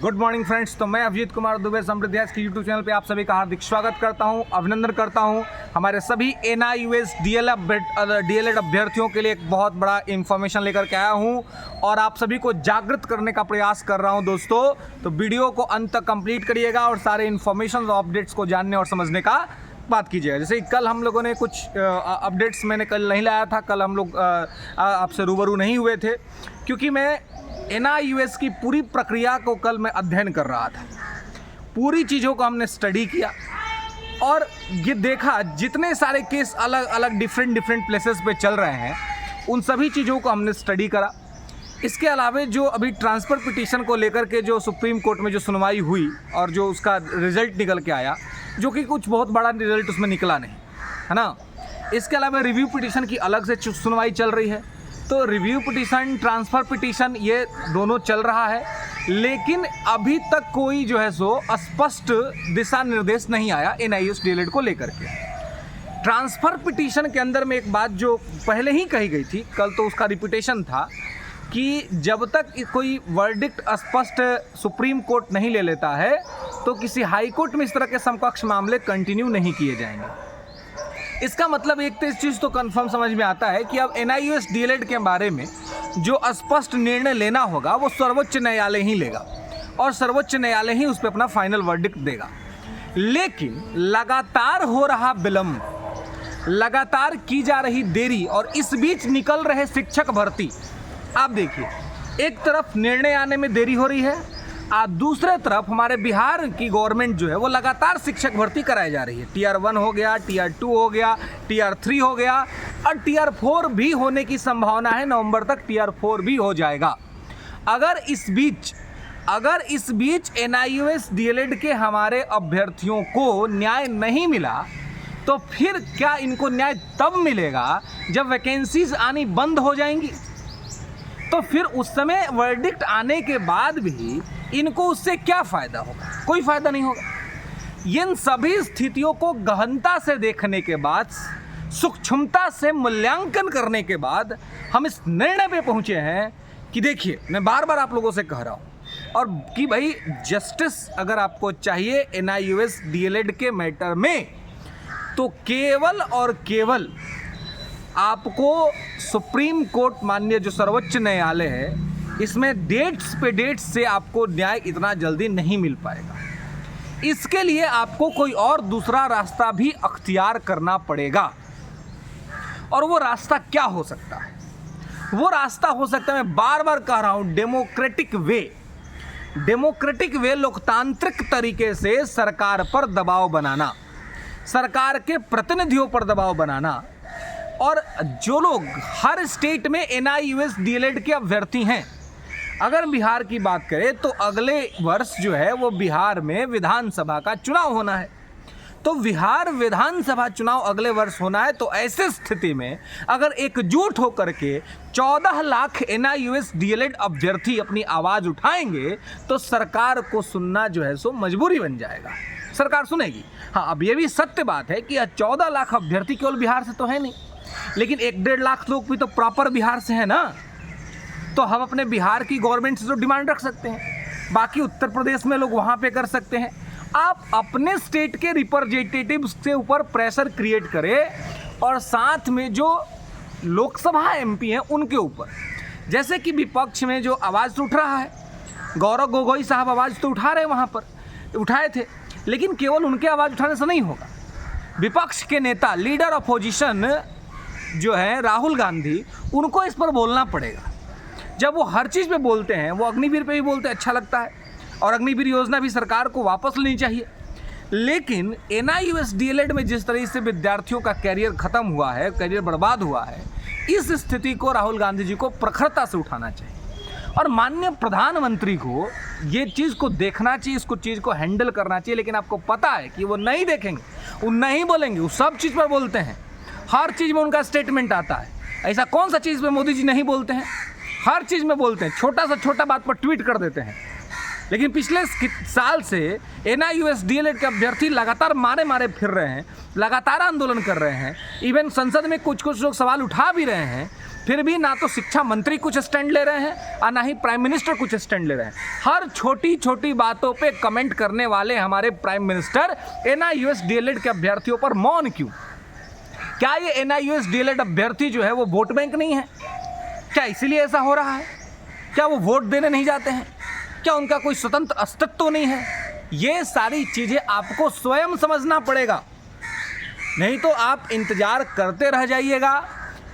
Good morning friends. तो मैं अभिजीत कुमार दुबे समृद्धियास की यूट्यूब चैनल पे आप सभी का हार्दिक स्वागत करता हूं, अभिनंदन करता हूं। हमारे सभी NIUS DLED अभ्यर्थियों के लिए एक बहुत बड़ा इन्फॉर्मेशन लेकर के आया हूं और आप सभी को जागृत करने का प्रयास कर रहा हूं दोस्तों। तो वीडियो को अंत तक कंप्लीट करिएगा और सारे इन्फॉर्मेशन और अपडेट्स को जानने और समझने का बात कीजिएगा। जैसे कल हम लोगों ने कुछ अपडेट्स मैंने कल नहीं लाया था, कल हम लोग आपसे रूबरू नहीं हुए थे क्योंकि मैं NIUS की पूरी प्रक्रिया को कल मैं अध्ययन कर रहा था। पूरी चीज़ों को हमने स्टडी किया और ये देखा जितने सारे केस अलग अलग डिफरेंट प्लेसेस पे चल रहे हैं उन सभी चीज़ों को हमने स्टडी करा। इसके अलावा जो अभी ट्रांसफ़र पिटीशन को लेकर के जो सुप्रीम कोर्ट में जो सुनवाई हुई और जो उसका रिज़ल्ट निकल के आया, जो कि कुछ बहुत बड़ा रिज़ल्ट उसमें निकला नहीं, है ना। इसके अलावा रिव्यू पिटीशन की अलग से सुनवाई चल रही है। तो रिव्यू पिटीशन, ट्रांसफ़र पिटीशन ये दोनों चल रहा है, लेकिन अभी तक कोई जो है सो स्पष्ट दिशा निर्देश नहीं आया NIUS DLED को लेकर के। ट्रांसफ़र पिटीशन के अंदर में एक बात जो पहले ही कही गई थी, कल तो उसका रिपीटेशन था कि जब तक कोई वर्डिक्ट स्पष्ट सुप्रीम कोर्ट नहीं ले लेता है तो किसी हाई कोर्ट में इस तरह के समकक्ष मामले कंटिन्यू नहीं किए जाएंगे। इसका मतलब एक चीज़ तो कंफर्म समझ में आता है कि अब NIUS DLED के बारे में जो स्पष्ट निर्णय लेना होगा वो सर्वोच्च न्यायालय ही लेगा और सर्वोच्च न्यायालय ही उस पर अपना फाइनल वर्डिक्ट देगा। लेकिन लगातार हो रहा विलंब, लगातार की जा रही देरी और इस बीच निकल रहे शिक्षक भर्ती, आप देखिए एक तरफ निर्णय आने में देरी हो रही है, दूसरे तरफ हमारे बिहार की गवर्नमेंट जो है वो लगातार शिक्षक भर्ती कराई जा रही है। Tier 1 हो गया, Tier 2 हो गया, Tier 3 हो गया और Tier 4 भी होने की संभावना है। नवंबर तक Tier 4 भी हो जाएगा। अगर इस बीच NIUS DLED के हमारे अभ्यर्थियों को न्याय नहीं मिला तो फिर क्या इनको न्याय तब मिलेगा जब वैकेंसीज आनी बंद हो जाएंगी। तो फिर उस समय वर्डिक्ट आने के बाद भी इनको उससे क्या फ़ायदा होगा? कोई फ़ायदा नहीं होगा। इन सभी स्थितियों को गहनता से देखने के बाद, सूक्ष्मता से मूल्यांकन करने के बाद हम इस निर्णय पे पहुंचे हैं कि देखिए, मैं बार बार आप लोगों से कह रहा हूं और कि भाई जस्टिस अगर आपको चाहिए NIUS DLED के मैटर में तो केवल और केवल आपको सुप्रीम कोर्ट, माननीय जो सर्वोच्च न्यायालय है, इसमें डेट्स पे डेट्स से आपको न्याय इतना जल्दी नहीं मिल पाएगा। इसके लिए आपको कोई और दूसरा रास्ता भी अख्तियार करना पड़ेगा। और वो रास्ता क्या हो सकता है? वो रास्ता हो सकता है, मैं बार बार कह रहा हूँ, डेमोक्रेटिक वे, लोकतांत्रिक तरीके से सरकार पर दबाव बनाना, सरकार के प्रतिनिधियों पर दबाव बनाना। और जो लोग हर स्टेट में NIUS DLED के अभ्यर्थी हैं, अगर बिहार की बात करें तो अगले वर्ष जो है वो बिहार में विधानसभा का चुनाव होना है। तो बिहार विधानसभा चुनाव अगले वर्ष होना है। तो ऐसे स्थिति में अगर एकजुट होकर के 14 लाख NIUS DLED अभ्यर्थी अपनी आवाज़ उठाएंगे तो सरकार को सुनना जो है सो मजबूरी बन जाएगा। सरकार सुनेगी। हाँ, अब ये भी सत्य बात है कि 14 लाख अभ्यर्थी केवल बिहार से तो है नहीं, लेकिन 1-1.5 लाख लोग भी तो प्रॉपर बिहार से हैं ना। तो हम अपने बिहार की गवर्नमेंट से तो डिमांड रख सकते हैं, बाकी उत्तर प्रदेश में लोग वहाँ पे कर सकते हैं। आप अपने स्टेट के रिप्रेजेंटेटिव्स के ऊपर प्रेशर क्रिएट करें और साथ में जो लोकसभा MP हैं उनके ऊपर, जैसे कि विपक्ष में जो आवाज़ तो उठ रहा है, गौरव गोगोई साहब आवाज़ तो उठा रहे, वहाँ पर उठाए थे, लेकिन केवल उनके आवाज़ उठाने से नहीं होगा। विपक्ष के नेता, लीडर अपोजिशन जो है राहुल गांधी, उनको इस पर बोलना पड़ेगा। जब वो हर चीज़ पे बोलते हैं, वो अग्निवीर पे भी बोलते हैं, अच्छा लगता है, और अग्निवीर योजना भी सरकार को वापस लेनी चाहिए। लेकिन NIUS DLED में जिस तरह से विद्यार्थियों का कैरियर ख़त्म हुआ है, कैरियर बर्बाद हुआ है, इस स्थिति को राहुल गांधी जी को प्रखरता से उठाना चाहिए और माननीय प्रधानमंत्री को ये चीज़ को देखना चाहिए, इसको चीज़ को हैंडल करना चाहिए। लेकिन आपको पता है कि वो नहीं देखेंगे, वो नहीं बोलेंगे, वो सब चीज़ पर बोलते हैं, हर चीज़ में उनका स्टेटमेंट आता है। ऐसा कौन सा चीज़ पे मोदी जी नहीं बोलते हैं? हर चीज़ में बोलते हैं, छोटा सा छोटा बात पर ट्वीट कर देते हैं। लेकिन पिछले साल से NIUS DLED के अभ्यर्थी लगातार मारे फिर रहे हैं, लगातार आंदोलन कर रहे हैं, इवन संसद में कुछ लोग सवाल उठा भी रहे हैं, फिर भी ना तो शिक्षा मंत्री कुछ स्टैंड ले रहे हैं और ना ही प्राइम मिनिस्टर कुछ स्टैंड ले रहे हैं। हर छोटी छोटी बातों पे कमेंट करने वाले हमारे प्राइम मिनिस्टर NIUS DLED के अभ्यर्थियों पर मौन क्यों? क्या ये NIUS DLED अभ्यर्थी जो है वो वोट बैंक नहीं है? क्या इसीलिए ऐसा हो रहा है? क्या वो वोट देने नहीं जाते हैं? क्या उनका कोई स्वतंत्र अस्तित्व नहीं है? ये सारी चीज़ें आपको स्वयं समझना पड़ेगा, नहीं तो आप इंतज़ार करते रह जाइएगा,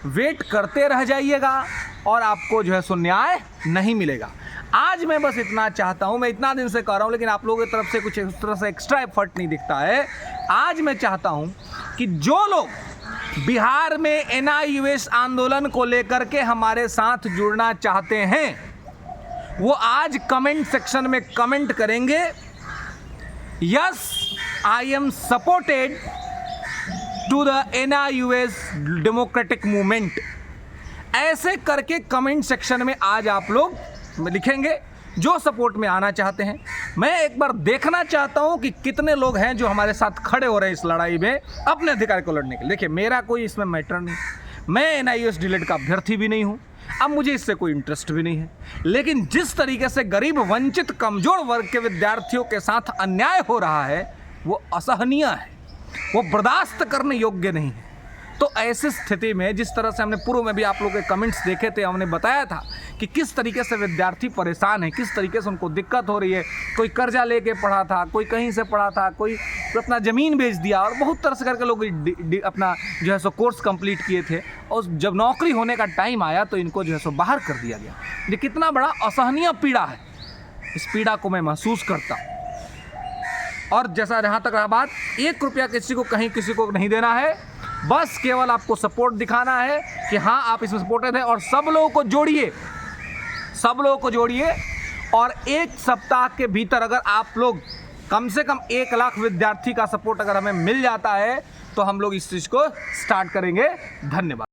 वेट करते रह जाइएगा और आपको जो है सो न्याय नहीं मिलेगा। आज मैं बस इतना चाहता हूँ, मैं इतना दिन से कर रहा हूँ लेकिन आप लोगों की तरफ से कुछ इस तरह से एक्स्ट्रा एफर्ट नहीं दिखता है। आज मैं चाहता हूँ कि जो लोग बिहार में NIUS आंदोलन को लेकर के हमारे साथ जुड़ना चाहते हैं वो आज कमेंट सेक्शन में कमेंट करेंगे, yes I am supported to the NIUS democratic movement. ऐसे करके कमेंट सेक्शन में आज आप लोग लिखेंगे जो सपोर्ट में आना चाहते हैं। मैं एक बार देखना चाहता हूं कि कितने लोग हैं जो हमारे साथ खड़े हो रहे हैं इस लड़ाई में अपने अधिकार को लड़ने के लिए। देखिए, मेरा कोई इसमें मैटर नहीं, मैं NIUS DLED का अभ्यर्थी भी नहीं हूं, अब मुझे इससे कोई इंटरेस्ट भी नहीं है, लेकिन जिस तरीके से गरीब, वंचित, कमजोर वर्ग के विद्यार्थियों के साथ अन्याय हो रहा है वो असहनीय है, वो बर्दाश्त करने योग्य नहीं है। तो ऐसी स्थिति में जिस तरह से हमने पूर्व में भी आप लोगों के कमेंट्स देखे थे, हमने बताया था कि किस तरीके से विद्यार्थी परेशान है, किस तरीके से उनको दिक्कत हो रही है। कोई कर्जा लेके पढ़ा था, कोई कहीं से पढ़ा था, कोई तो अपना ज़मीन बेच दिया और बहुत तरह से करके लोग अपना जो है सो कोर्स कंप्लीट किए थे और जब नौकरी होने का टाइम आया तो इनको जो है सो बाहर कर दिया गया। ये कितना बड़ा असहनीय पीड़ा है, इस पीड़ा को मैं महसूस करता हूँ। और जैसा जहाँ तक रहा बात, 1 रुपया किसी को कहीं किसी को नहीं देना है, बस केवल आपको सपोर्ट दिखाना है कि हाँ आप इसमें सपोर्टेड हैं। और सब लोगों को जोड़िए, सब लोगों को जोड़िए और 1 सप्ताह के भीतर अगर आप लोग कम से कम 1 लाख विद्यार्थी का सपोर्ट अगर हमें मिल जाता है तो हम लोग इस चीज़ को स्टार्ट करेंगे। धन्यवाद।